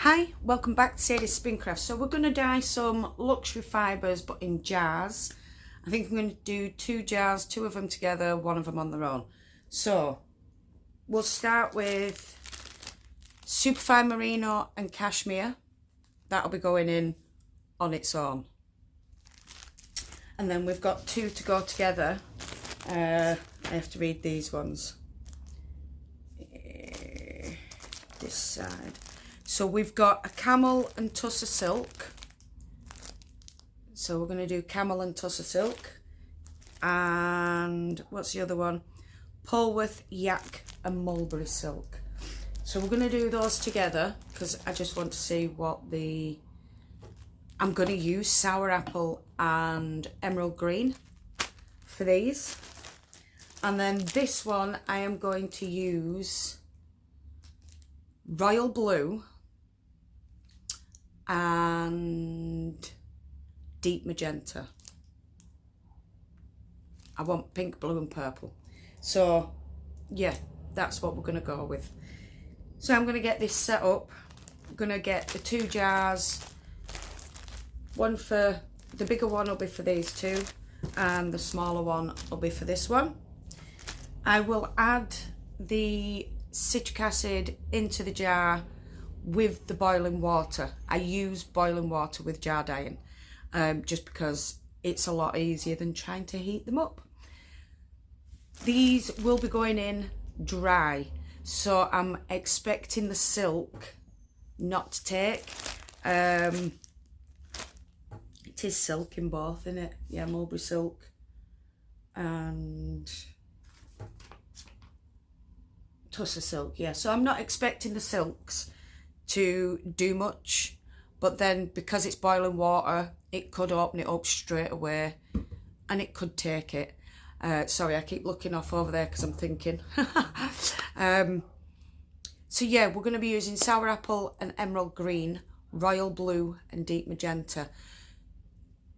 Hi, welcome back to Sadie's Spincraft. So we're going to dye some luxury fibres but in jars. I think I'm going to do 2 jars, 2 of them together, 1 of them on their own. So we'll start with Superfine Merino and Cashmere. That'll be going in on its own. And then we've got 2 to go together. I have to read these ones. This side. So we've got a Camel and Tussar Silk. So we're going to do Camel and Tussar Silk. And what's the other one? Polwarth, Yak and Mulberry Silk. So we're going to do those together because I just want to see what the... I'm going to use Sour Apple and Emerald Green for these. And then this one I am going to use Royal Blue and Deep Magenta. I want pink, blue and purple. So yeah, that's what we're going to go with. So I'm going to get this set up. I'm going to get the 2 jars. One for, the bigger one will be for these 2 and the smaller one will be for this one. I will add the citric acid into the jar with the boiling water. I use boiling water with jar dyeing just because it's a lot easier than trying to heat them up. These will be going in dry, so I'm expecting the silk not to take. It is silk in both, isn't it? Yeah, mulberry silk and Tussar Silk. Yeah, so I'm not expecting the silks to do much, but then because it's boiling water, it could open it up straight away and it could take it. Sorry, I keep looking off over there because I'm thinking. So yeah, we're going to be using Sour Apple and Emerald Green, Royal Blue and Deep Magenta.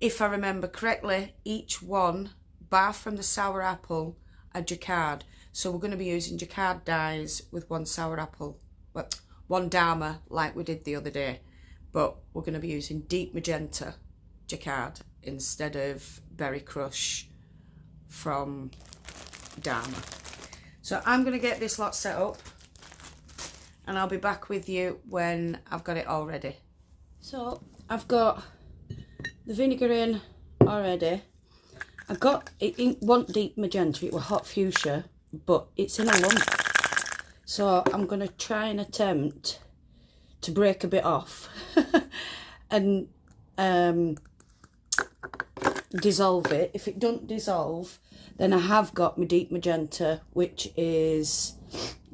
If I remember correctly, each one, bar from the Sour Apple, are Jacquard. So we're going to be using Jacquard dyes with 1 Sour Apple, well, 1 Dharma like we did the other day. But we're going to be using Deep Magenta Jacquard instead of Berry Crush from Dharma. So I'm going to get this lot set up and I'll be back with you when I've got it all ready. So I've got the vinegar in already. I got it in one Deep Magenta, it was hot fuchsia, but it's in a lump. So I'm going to try and attempt to break a bit off and dissolve it. If it don't dissolve, then I have got my Deep Magenta, which is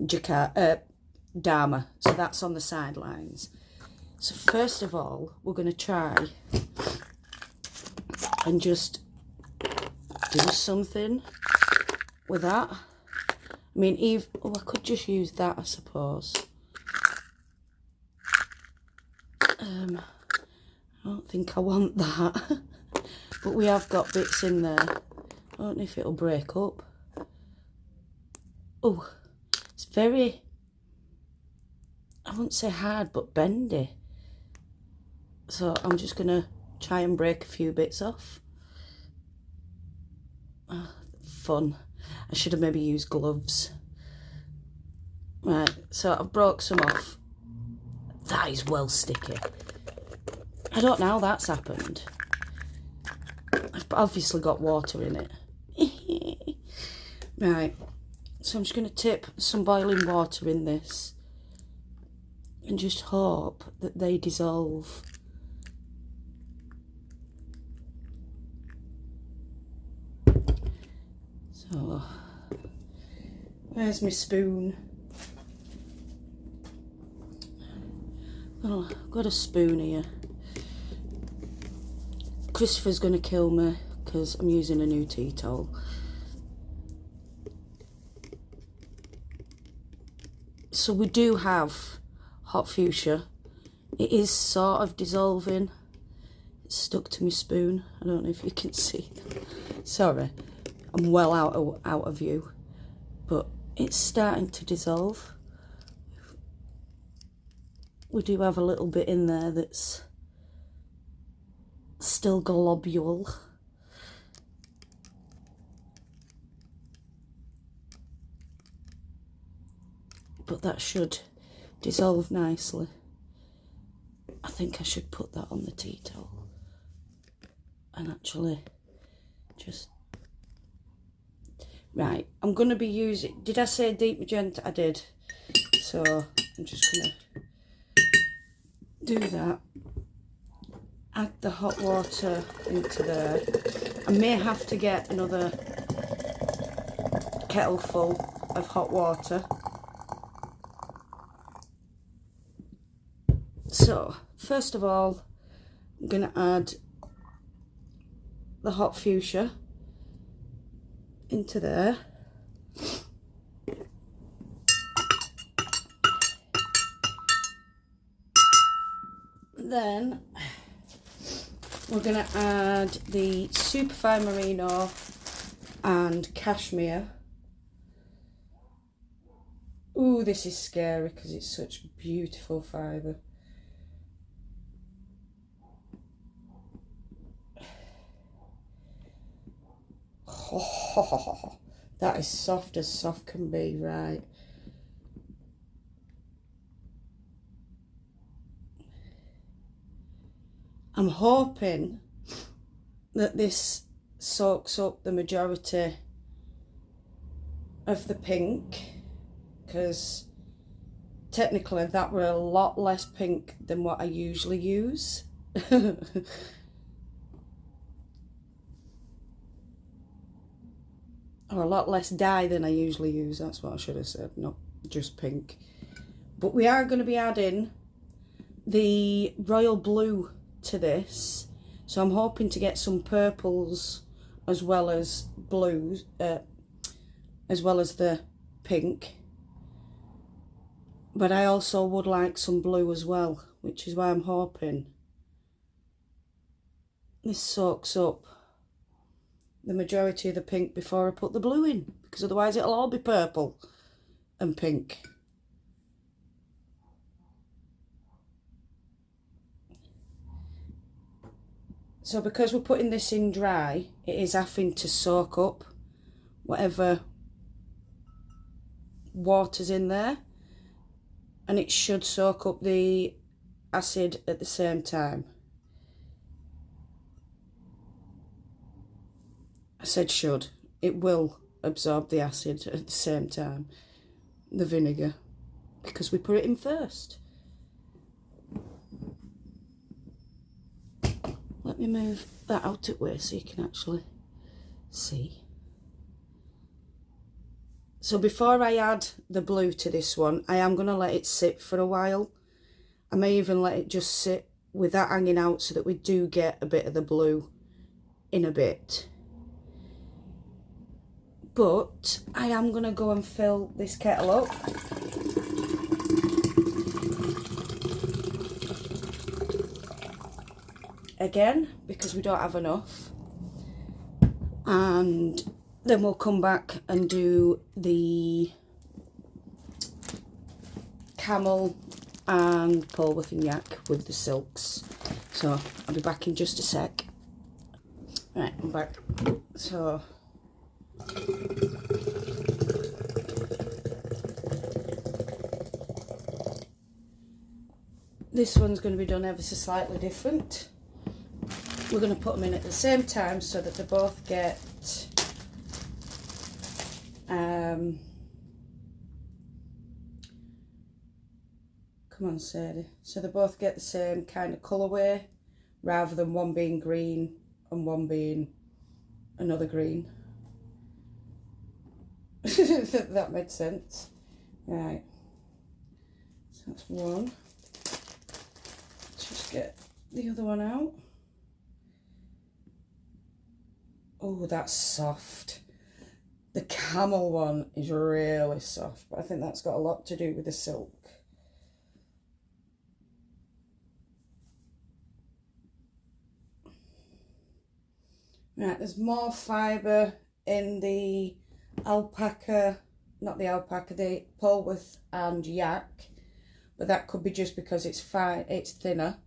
Dharma. So that's on the sidelines. So first of all, we're going to try and just do something with that. I mean, I could just use that, I suppose. I don't think I want that. But we have got bits in there. I don't know if it'll break up. Oh, it's very, I wouldn't say hard, but bendy. So I'm just going to try and break a few bits off. Fun. I should have maybe used gloves. Right, so I've broke some off. That is well sticky. I don't know how that's happened. I've obviously got water in it. Right, so I'm just going to tip some boiling water in this and just hope that they dissolve. So, where's my spoon? Oh, I've got a spoon here. Christopher's going to kill me because I'm using a new tea towel. So we do have hot fuchsia. It is sort of dissolving. It's stuck to my spoon. I don't know if you can see that. Sorry. I'm well out of view, but it's starting to dissolve. we do have a little bit in there that's still globule. But that should dissolve nicely. I think I should put that on the tea towel and actually just... Right, I'm going to be using... Did I say deep magenta? I did. So I'm just going to do that. Add the hot water into there. I may have to get another kettle full of hot water. So, first of all, I'm going to add the hot fuchsia into there. Then we're going to add the superfine merino and cashmere. Ooh, this is scary because it's such beautiful fibre. Oh, that is soft as soft can be, right? I'm hoping that this soaks up the majority of the pink, because technically that were a lot less pink than what I usually use. Or a lot less dye than I usually use, that's what I should have said, not just pink. But we are going to be adding the royal blue to this, so I'm hoping to get some purples as well as blues, as well as the pink. But I also would like some blue as well, which is why I'm hoping this soaks up the majority of the pink before I put the blue in, because otherwise it'll all be purple and pink. So because we're putting this in dry, it is having to soak up whatever water's in there, and it should soak up the acid at the same time. I said should. It will absorb the acid at the same time, the vinegar, because we put it in first. Let me move that out of the way so you can actually see. So before I add the blue to this one, I am going to let it sit for a while. I may even let it just sit with that hanging out so that we do get a bit of the blue in a bit. But I am going to go and fill this kettle up. Again, because we don't have enough. And then we'll come back and do the camel and Polworth and Yak with the silks. So I'll be back in just a sec. Right, I'm back. So this one's going to be done ever so slightly different. We're going to put them in at the same time so that they both get come on Sadie, so they both get the same kind of colourway rather than one being green and one being another green. That made sense. Right, so that's one. Let's just get the other one out. Oh, that's soft. The camel one is really soft, but I think that's got a lot to do with the silk. Right, there's more fibre in the alpaca, not the alpaca, the Polworth and Yak, but that could be just because it's thinner,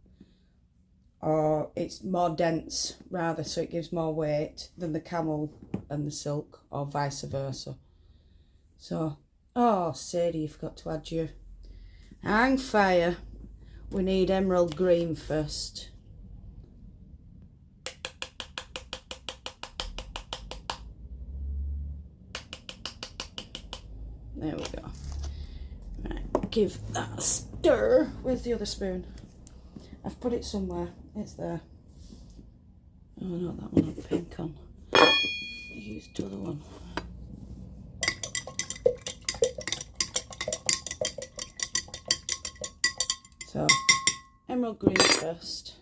or it's more dense rather, so it gives more weight than the camel and the silk, or vice versa. So, oh Sadie, you forgot to add your hang fire. We need emerald green first. There we go. Right, give that a stir. Where's the other spoon? I've put it somewhere. It's there. Oh no, that one had pink on. I used the other one. So, emerald green first.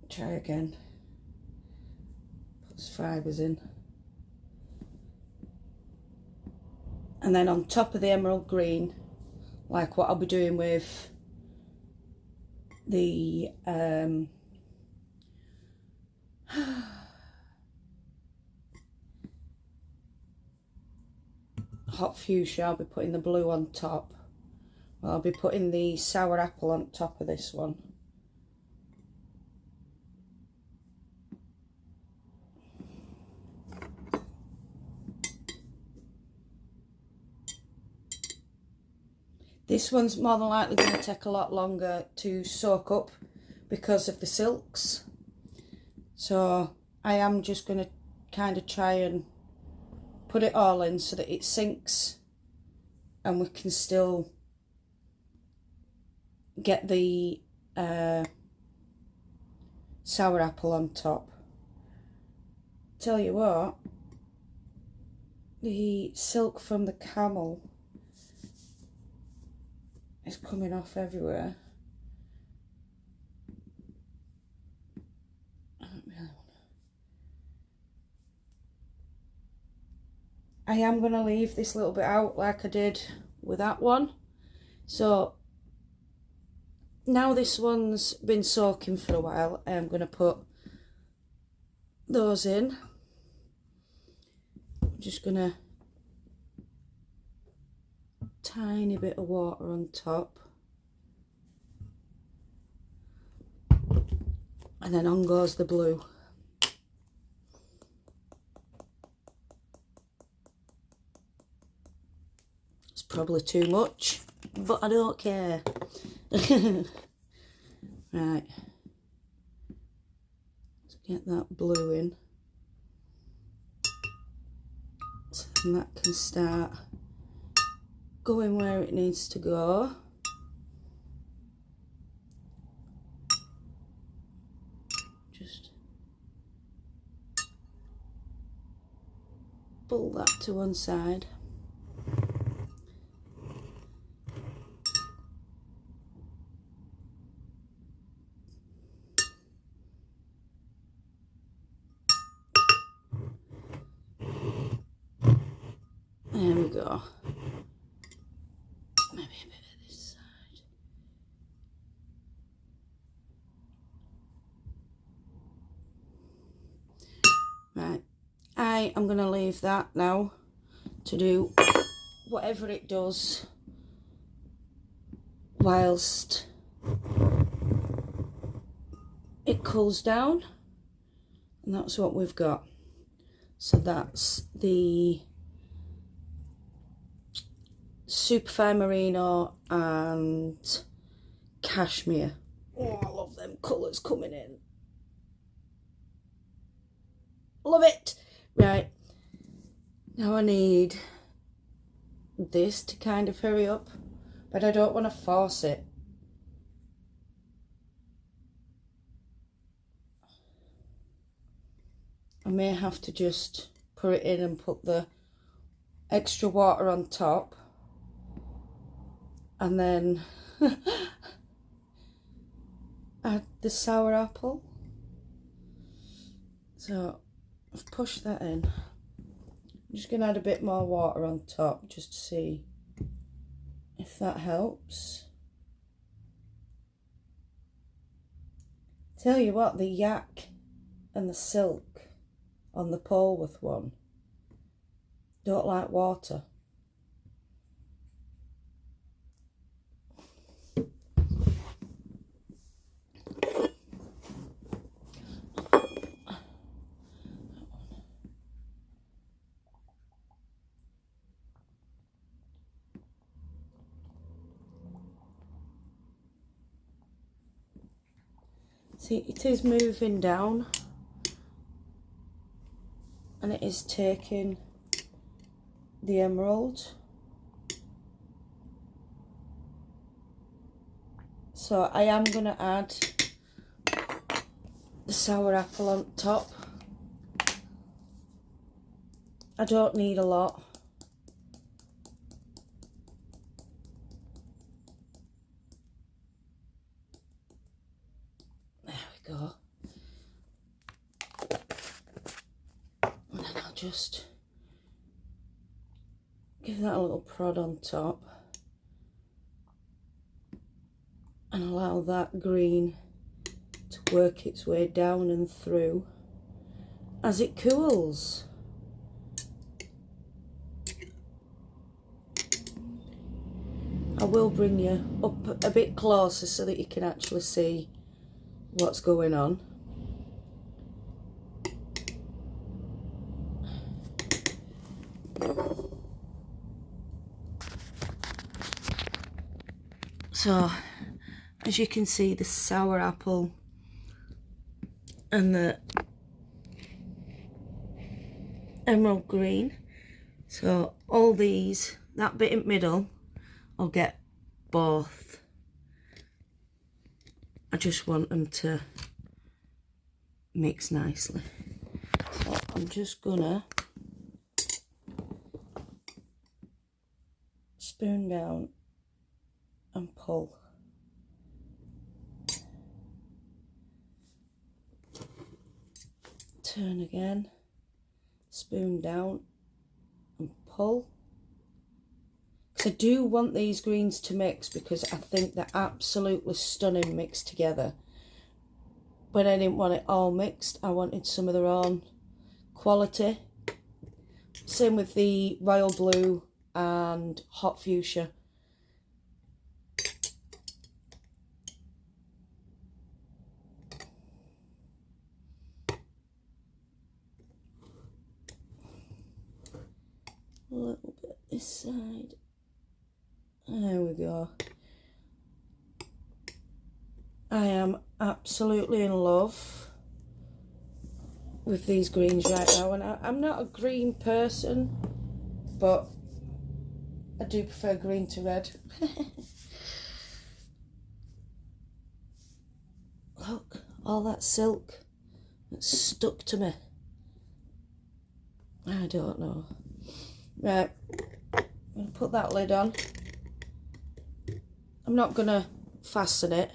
Try again. Put some fibres in. And then on top of the emerald green, like what I'll be doing with the hot fuchsia, I'll be putting the blue on top. Well, I'll be putting the sour apple on top of this one. This one's more than likely going to take a lot longer to soak up because of the silks. So I am just going to kind of try and put it all in so that it sinks and we can still get the sour apple on top. Tell you what, the silk from the camel is coming off everywhere. I am going to leave this little bit out like I did with that one. So now this one's been soaking for a while, I'm going to put those in. I'm just going to tiny bit of water on top, and then on goes the blue. It's probably too much, but I don't care. Right, let's get that blue in so then that can start going where it needs to go. Just pull that to one side. There we go. Maybe a bit of this side. Right, I am going to leave that now to do whatever it does whilst it cools down, and that's what we've got. So that's the Superfine Merino and Cashmere. Oh, I love them colours coming in. Love it. Right, now I need this to kind of hurry up, but I don't want to force it. I may have to just put it in and put the extra water on top, and then add the sour apple. So I've pushed that in. I'm just going to add a bit more water on top just to see if that helps. Tell you what, the yak and the silk on the Polworth one don't like water. See, it is moving down, and it is taking the emerald. So I am going to add the sour apple on top. I don't need a lot. There we go. And then I'll just give that a little prod on top and allow that green to work its way down and through as it cools. I will bring you up a bit closer so that you can actually see what's going on. So, as you can see, the sour apple and the emerald green. So all these, that bit in the middle, I'll get both. I just want them to mix nicely. So I'm just gonna spoon down and pull. Turn again, spoon down and pull. I do want these greens to mix because I think they're absolutely stunning mixed together. But I didn't want it all mixed. I wanted some of their own quality. Same with the royal blue and hot fuchsia. A little bit this side. There we go. I am absolutely in love with these greens right now, and I'm not a green person, but I do prefer green to red. Look, all that silk that's stuck to me. I don't know. Right, I'm going to put that lid on. I'm not going to fasten it,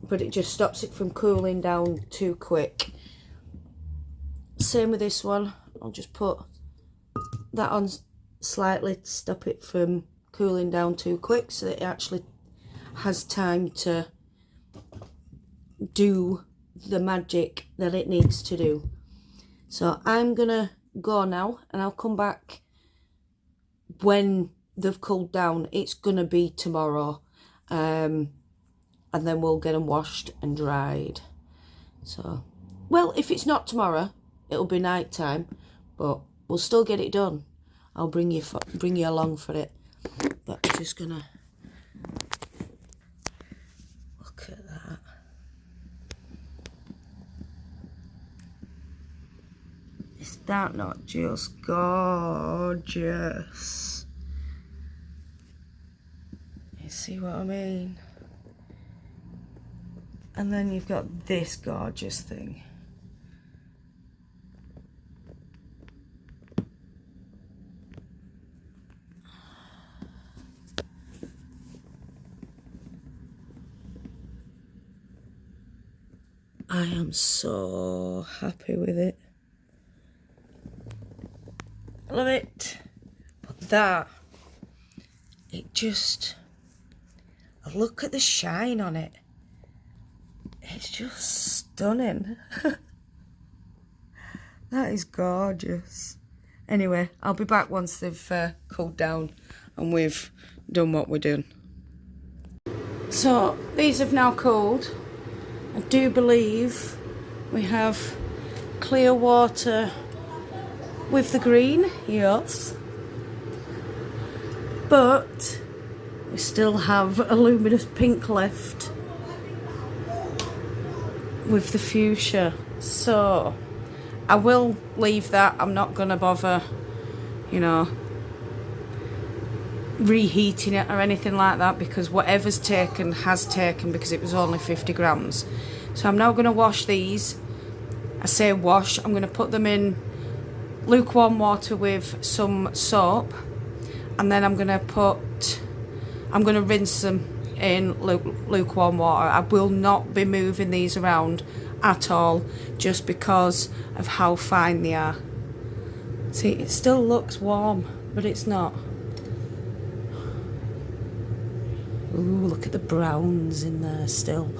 but it just stops it from cooling down too quick. Same with this one. I'll just put that on slightly to stop it from cooling down too quick so that it actually has time to do the magic that it needs to do. So I'm going to go now and I'll come back when they've cooled down. It's gonna be tomorrow, and then we'll get them washed and dried. So, well, if it's not tomorrow, it'll be night time, but we'll still get it done. I'll bring you along for it. But I'm just gonna look at that. Is that not just gorgeous? You see what I mean? And then you've got this gorgeous thing. I am so happy with it. Love it. But that, it just, look at the shine on it. It's just stunning. That is gorgeous. Anyway, I'll be back once they've cooled down and we've done what we're doing. So these have now cooled. I do believe we have clear water with the green, yes, but we still have a luminous pink left. with the fuchsia. So I will leave that. I'm not going to bother, you know, reheating it or anything like that, because whatever's taken has taken, because it was only 50 grams. So I'm now going to wash these. I say wash, I'm going to put them in lukewarm water with some soap, and then I'm going to rinse them in lukewarm water. I will not be moving these around at all, just because of how fine they are. See, it still looks warm, but it's not. Ooh, look at the browns in there still.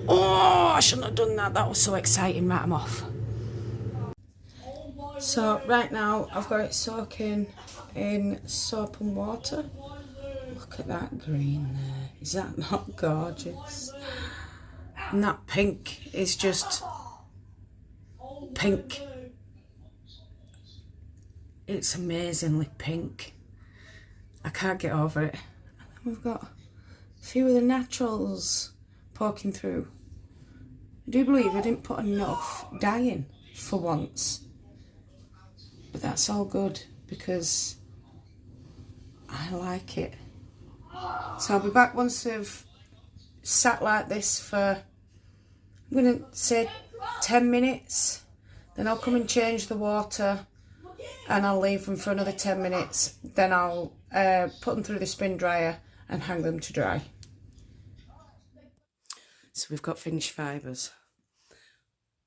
Oh, I shouldn't have done that. That was so exciting. Right, I'm off. So right now I've got it soaking in soap and water. Look at that green there. Is that not gorgeous? And that pink is just pink. It's amazingly pink. I can't get over it. And we've got a few of the naturals poking through. I do believe I didn't put enough dye in for once. But that's all good, because I like it. So I'll be back once they've sat like this for, I'm going to say 10 minutes. Then I'll come and change the water, and I'll leave them for another 10 minutes. Then I'll put them through the spin dryer and hang them to dry. So we've got finished fibres.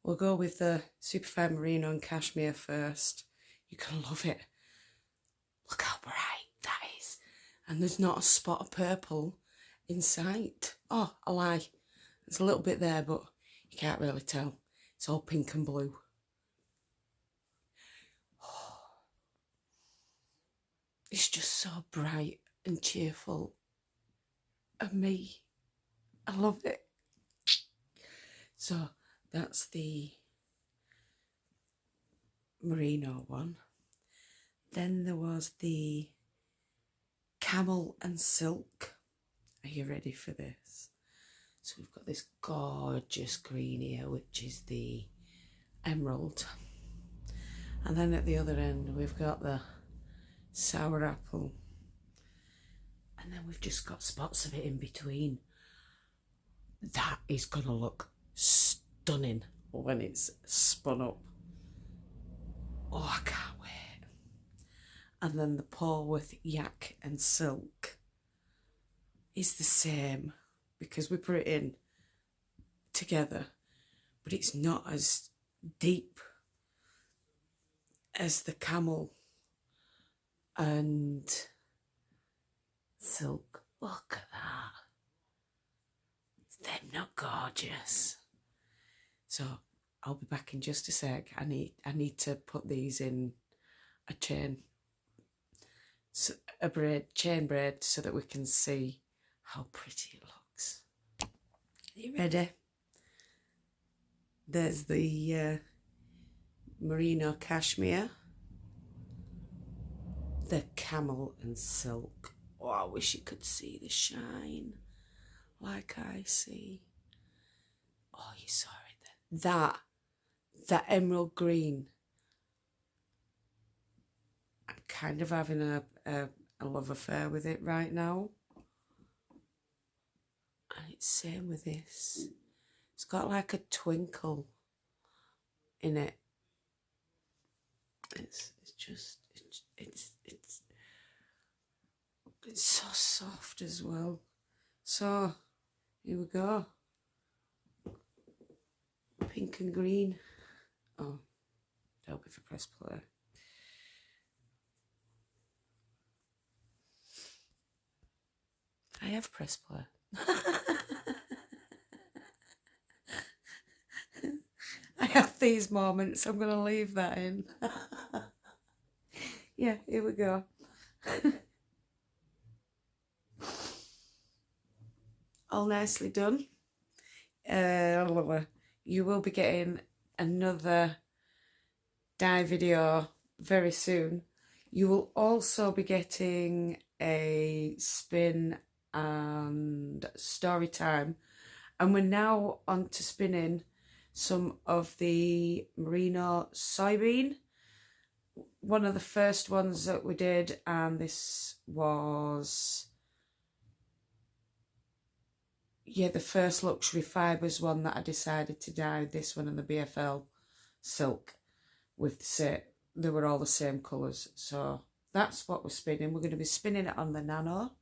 We'll go with the Superfine Merino and Cashmere first. You're going to love it. Look how bright that is. And there's not a spot of purple in sight. Oh, I lie. There's a little bit there, but you can't really tell. It's all pink and blue. Oh, it's just so bright and cheerful. And me, I love it. So that's the merino one. Then there was the camel and silk. Are you ready for this? So we've got this gorgeous green here, which is the emerald. And then at the other end we've got the sour apple. And then we've just got spots of it in between. That is gonna look stunning when it's spun up. Oh, I can't wait. And then the Polwarth yak and silk is the same, because we put it in together, but it's not as deep as the camel and silk. Look at that. They're not gorgeous. So I'll be back in just a sec. I need to put these in a chain, chain braid, so that we can see how pretty it looks. Are you ready? There's the merino cashmere, the camel and silk. Oh, I wish you could see the shine like I see. Oh, you saw it then. That emerald green. I'm kind of having a love affair with it right now. And it's same with this. It's got like a twinkle in it. It's so soft as well. So here we go. Pink and green. Oh, that'll be for press play. I have press play. I have these moments. I'm going to leave that in. Yeah, here we go. All nicely done. You will be getting another dye video very soon. You will also be getting a spin and story time And we're now on to spinning some of the merino soybean. One of the first ones that we did, and this was, yeah, the first luxury fibres one that I decided to dye. This one and the BFL silk with the same, they were all the same colours. So that's what we're spinning. We're going to be spinning it on the Nano.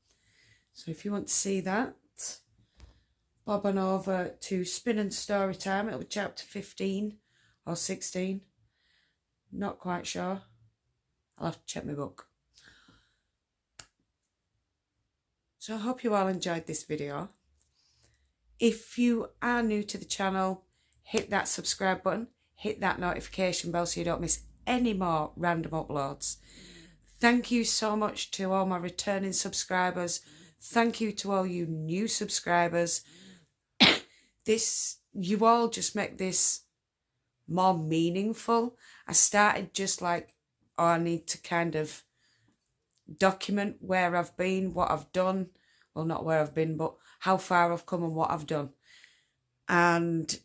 So if you want to see that, bob on over to Spin and Story Time. It'll be chapter 15 or 16. Not quite sure. I'll have to check my book. So I hope you all enjoyed this video. If you are new to the channel, hit that subscribe button. Hit that notification bell so you don't miss any more random uploads. Thank you so much to all my returning subscribers. Thank you to all you new subscribers. You all just make this more meaningful. I started just like, oh, I need to kind of document where I've been, what I've done. Well, not where I've been, but how far I've come and what I've done. And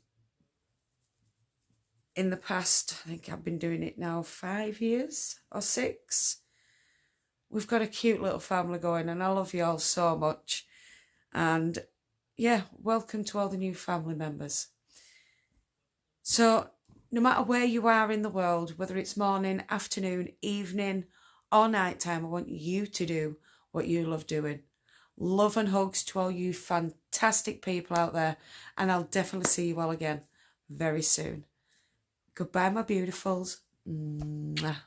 in the past, I think I've been doing it now 5 years or 6. We've got a cute little family going, and I love you all so much. And yeah, welcome to all the new family members. So no matter where you are in the world, whether it's morning, afternoon, evening, or night time, I want you to do what you love doing. Love and hugs to all you fantastic people out there, and I'll definitely see you all again very soon. Goodbye, my beautifuls. Mwah.